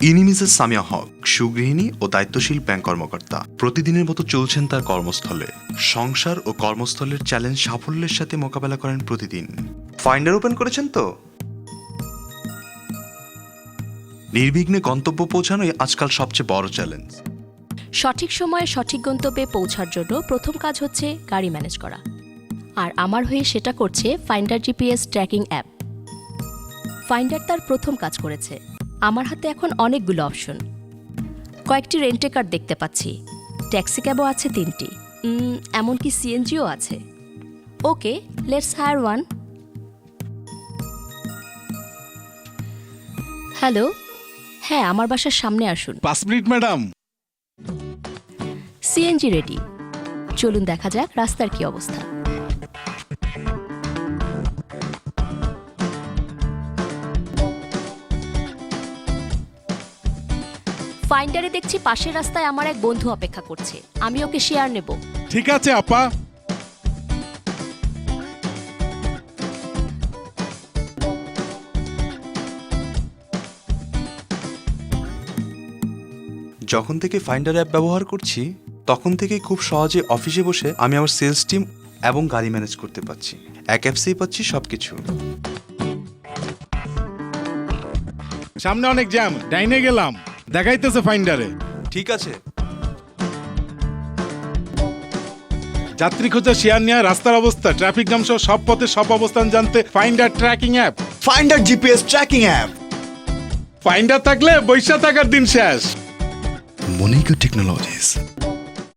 ইনি মিসেস সামিয়া হক, সুগৃহিণী ও দায়িত্বশীল ব্যাংক কর্মকর্তা। প্রতিদিনের মতো চলছেন তার কর্মস্থলে। সংসার ও কর্মস্থলের চ্যালেঞ্জ সাফল্যের সাথে মোকাবেলা করেন প্রতিদিন। ফাইন্ডার ওপেন করেছেন তো? নির্বিঘ্নে গন্তব্য পৌঁছানোই আজকাল সবচেয়ে বড় চ্যালেঞ্জ। সঠিক সময়ে সঠিক গন্তব্যে পৌঁছার জন্য প্রথম কাজ হচ্ছে গাড়ি ম্যানেজ করা, আর আমার হয়ে সেটা করছে finder GPS tracking app. Finder তার প্রথম কাজ করেছে। আমার হাতে এখন অনেকগুলো অপশন। কয়েকটি রেন্টে কার দেখতে পাচ্ছি, ট্যাক্সি ক্যাবও আছে 3টি, এমনকি সিএনজিও আছে। ওকে, লেটস হায়ার ওয়ান। হ্যালো, হ্যাঁ, আমার বাসার সামনে আসুন। 5 মিনিট ম্যাডাম। সিএনজি রেডি, চলুন দেখা যাক রাস্তার কি অবস্থা। ফাইন্ডারে দেখছি পাশের রাস্তায় আমার এক বন্ধু অপেক্ষা করছে, আমি ওকে শেয়ার নেব। ঠিক আছে আপা। যখন থেকে ফাইন্ডার অ্যাপ ব্যবহার করছি তখন থেকে খুব সহজে অফিসে বসে আমি আমার সেলস টিম এবং গাড়ি ম্যানেজ করতে পারছি। এক অ্যাপসেই পাচ্ছি সবকিছু। সামনে অনেক জ্যাম, ডাইনে গেলাম, দেখাইতেছে ফাইন্ডারে। ঠিক আছে। যাত্রী খোঁজা, শেয়ার নেওয়া, রাস্তার অবস্থা, ট্রাফিক জ্যাম সহ সব পথে সব অবস্থান জানতে finder tracking app. Finder GPS tracking app. Finder থাকলে বৈশা থাকার দিন শেষ। Monica Technologies.